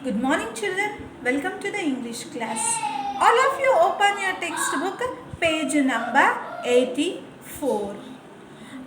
Good morning, children. Welcome to the English class. All of you open your textbook, page number 84.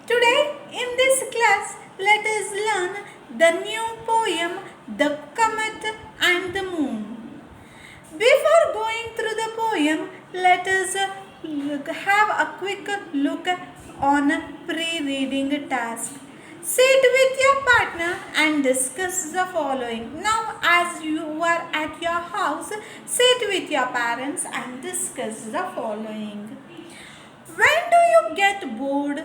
Today, in this class, let us learn the new poem, The Comet and the Moon. Before going through the poem, let us have a quick look on pre-reading task. Sit with your partner and discuss the following. Now, as you are at your house, sit with your parents and discuss the following. When do you get bored?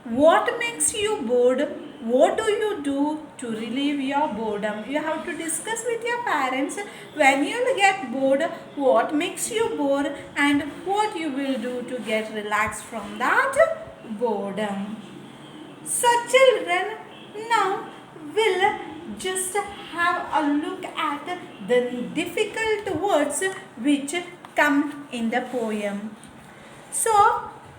What makes you bored? What do you do to relieve your boredom? You have to discuss with your parents when you get bored, what makes you bored and what you will do to get relaxed from that boredom. So children, now will just have a look at the difficult words which come in the poem. So,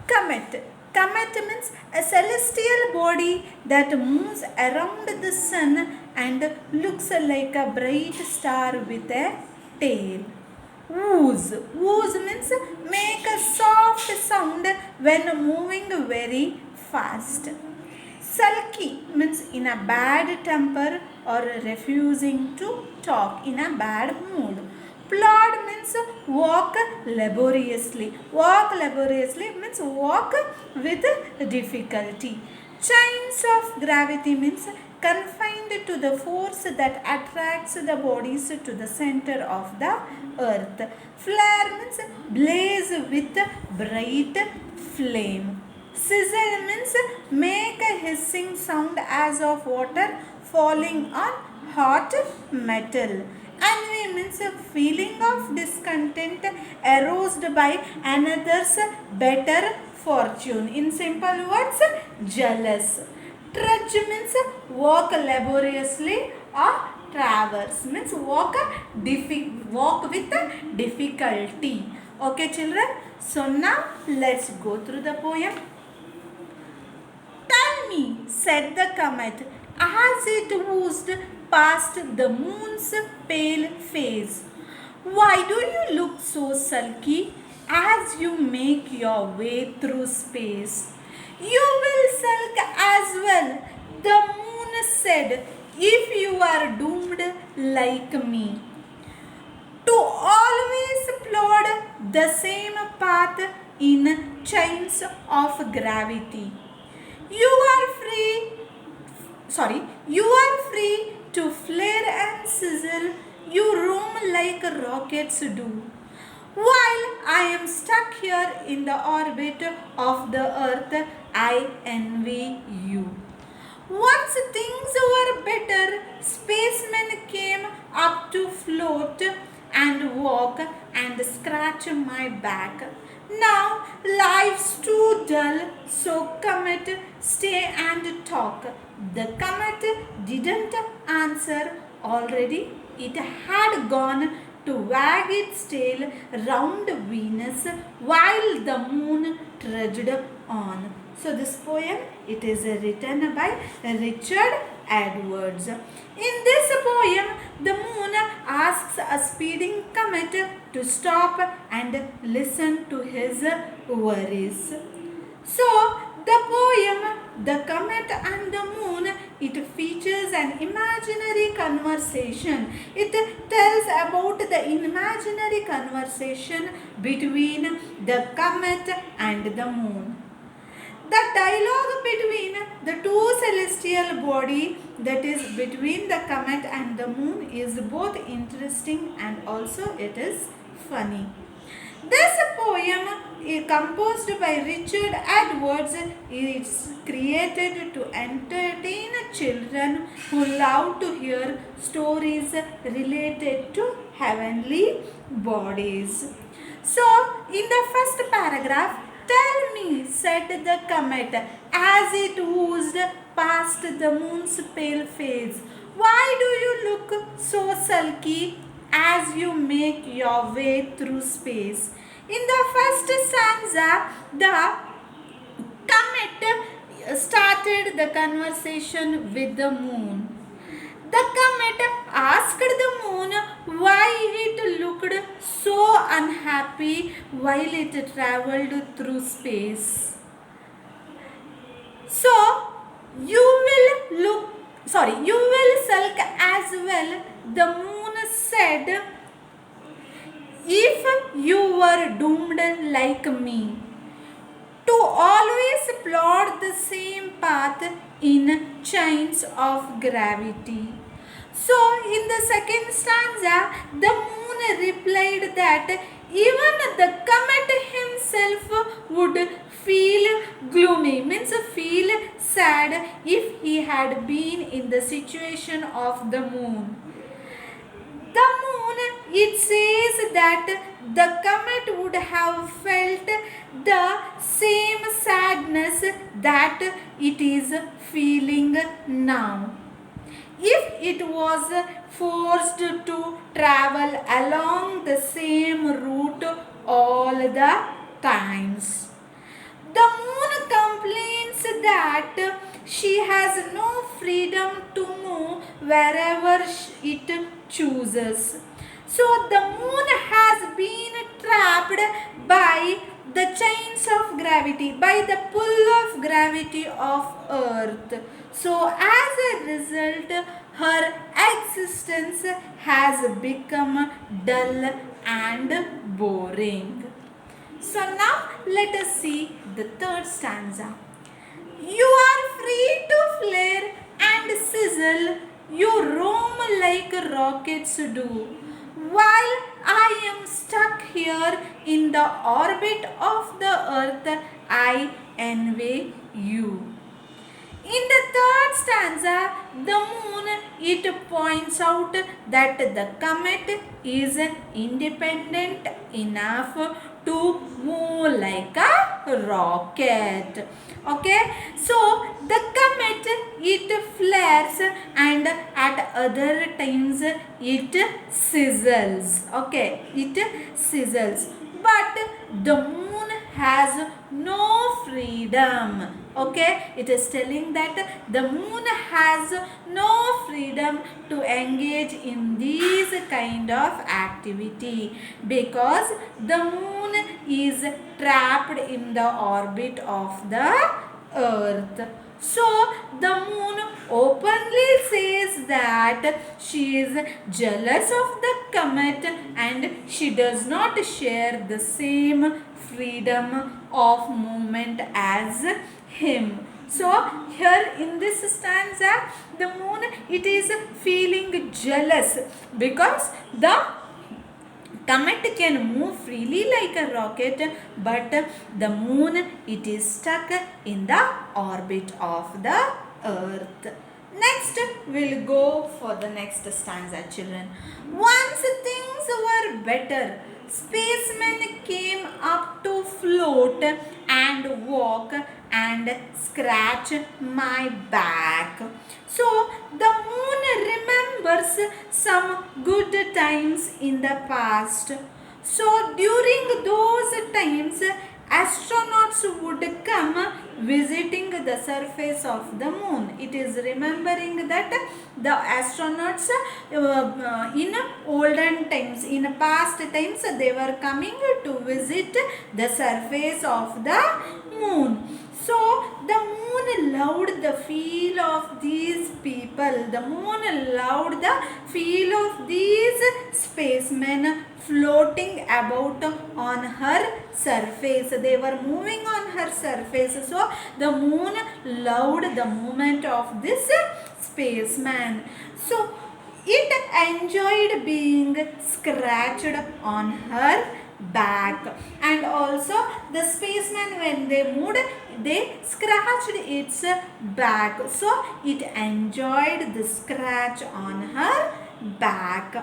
comet. Comet means a celestial body that moves around the sun and looks like a bright star with a tail. Whooze. Whooze means make a soft sound when moving very fast. Sulky means in a bad temper or refusing to talk, in a bad mood. Plod means walk laboriously. Walk laboriously means walk with difficulty. Chains of gravity means confined to the force that attracts the bodies to the center of the earth. Flare means blaze with bright flame. Sizzle means make a hissing sound as of water falling on hot metal. Envy means a feeling of discontent aroused by another's better fortune. In simple words, jealous. Trudge means walk laboriously or traverse means walk with difficulty. Okay children, so now let's go through the poem. Tell me, said the comet, as it whizzed past the moon's pale face. Why do you look so sulky as you make your way through space? You will sulk as well, the moon said, if you are doomed like me. To always plod the same path in chains of gravity. You are free to flare and sizzle, you roam like rockets do. While I am stuck here in the orbit of the earth, I envy you. Once things were better, spacemen came up to float and walk and scratch my back. Now life's too dull, so comet, stay and talk. The comet didn't answer. Already it had gone to wag its tail round Venus while the moon trudged on. So this poem, it is written by Richard Edwards. In this poem, the moon asks a speeding comet to stop and listen to his worries. So the poem The Comet and the Moon, it features an imaginary conversation. It tells about the imaginary conversation between the comet and the moon. The dialogue between the two celestial body, that is between the comet and the moon, is both interesting and also it is funny. This poem is composed by Richard Edwards. It's created to entertain children who love to hear stories related to heavenly bodies. So, in the first paragraph, tell me, said the comet, as it whizzed past the moon's pale face, why do you look so sulky as you make your way through space? In the first stanza, the comet started the conversation with the moon. The comet asked the moon happy while it traveled through space. So, you will sulk as well, the moon said, if you were doomed like me to always plod the same path in chains of gravity. So, in the second stanza, the moon replied that even the comet himself would feel gloomy, means feel sad if he had been in the situation of the moon. The moon, it says that the comet would have felt the same sadness that it is feeling now if it was forced to travel along the same route all the times. The moon complains that she has no freedom to move wherever it chooses. So the moon has been trapped by the chains of gravity, by the pull of gravity of earth. So as a result, her existence has become dull and boring. So now let us see the third stanza. You are free to flare and sizzle, you roam like rockets do, while I am stuck here in the orbit of the earth, I envy you. In the third stanza, the moon, it points out that the comet is independent enough to move like a rocket. Okay, so the comet, it flares and at other times it sizzles. Okay, it sizzles. But the moon has no freedom. Okay, it is telling that the moon has no freedom to engage in these kind of activity because the moon is trapped in the orbit of the earth. So the moon openly says that she is jealous of the comet and she does not share the same freedom of movement as him. So here in this stanza, the moon, it is feeling jealous because the comet can move freely like a rocket, but the moon, it is stuck in the orbit of the earth. Next, we'll go for the next stanza, children. Once things were better, spacemen came up to float and walk and scratch my back. So the moon remembers some good times in the past. So during those times, astronauts would come visiting the surface of the moon. It is remembering that the astronauts in olden times, in past times, they were coming to visit the surface of the moon. So the moon loved the feel of these people. The moon loved the feel of these spacemen floating about on her surface. They were moving on her surface. So the moon loved the movement of this spaceman. So it enjoyed being scratched on her back, and also the spaceman, when they moved, they scratched its back, so it enjoyed the scratch on her back.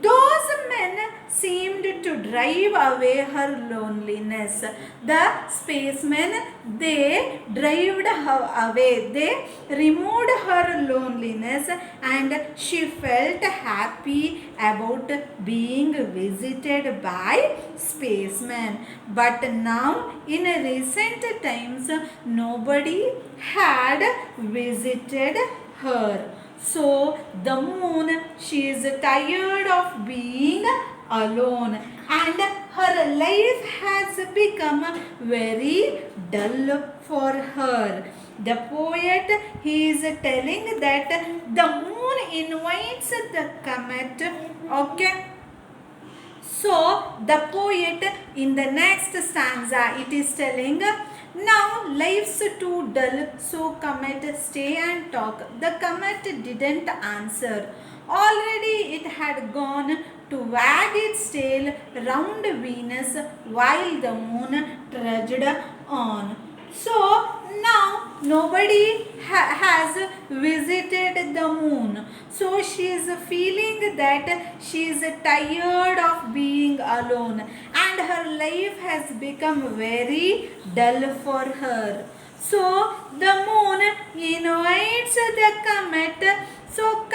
Those men seemed to drive away her loneliness. The spacemen, they drove her away. They removed her loneliness and she felt happy about being visited by spacemen. But now, in recent times, nobody had visited her. So the moon, she is tired of being alone, and her life has become very dull for her. The poet, he is telling that the moon invites the comet. Okay. So the poet in the next stanza, it is telling, now life's too dull, so comet stay and talk. The comet didn't answer. Already it had gone to wag its tail round Venus while the moon trudged on. So now nobody has visited the moon. So she is feeling that she is tired of being alone and her life has become very dull for her. So the moon invites the comet. So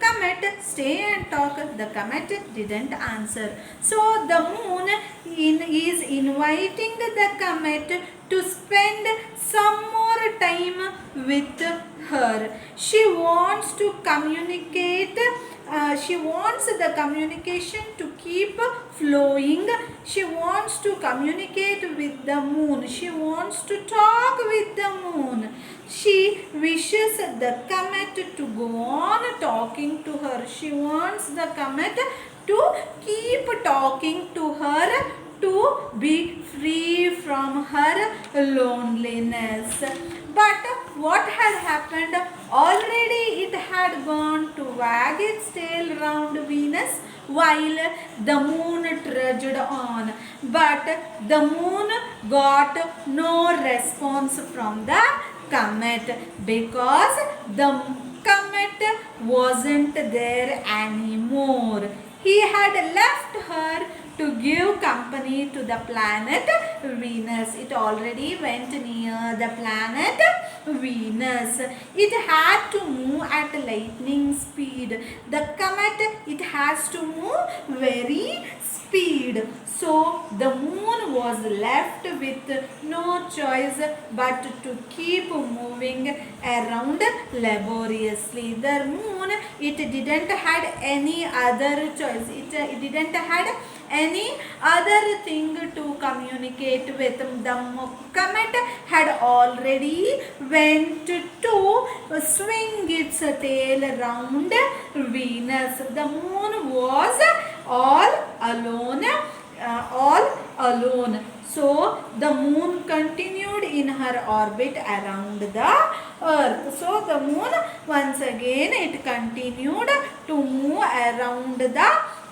comet, stay and talk. The comet didn't answer. So the moon is inviting the comet to spend some more time with her. She wants to communicate. She wants the communication to keep flowing. She wants to communicate with the moon. She wants to talk with the moon. She wishes the comet to go on talking to her. She wants the comet to keep talking to her, to be free from her loneliness. But what had happened? Already it had gone to wag its tail round Venus while the moon trudged on. But the moon got no response from the comet because the comet wasn't there anymore. He had left her to give company to the planet Venus. It already went near the planet Venus. It had to move at lightning speed. The comet, it has to move very speed. So the moon was left with no choice but to keep moving around laboriously. The moon, it didn't had any other choice. It didn't had any other thing to communicate with. The comet had already went to swing its tail around Venus. The moon was all alone. So the moon continued in her orbit around the earth. So the moon once again it continued to move around the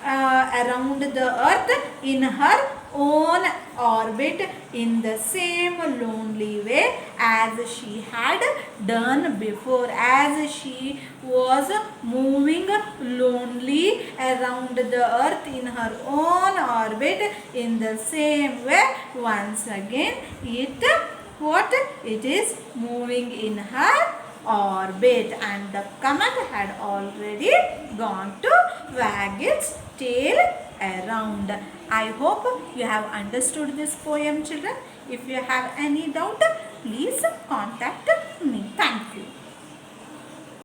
earth in her own orbit in the same lonely way as she had done before, as she was moving lonely around the earth in her own orbit. In the same way, once again it is moving in her orbit, and the comet had already gone to wag its tail around. I hope you have understood this poem, children. If you have any doubt, please contact me. Thank you.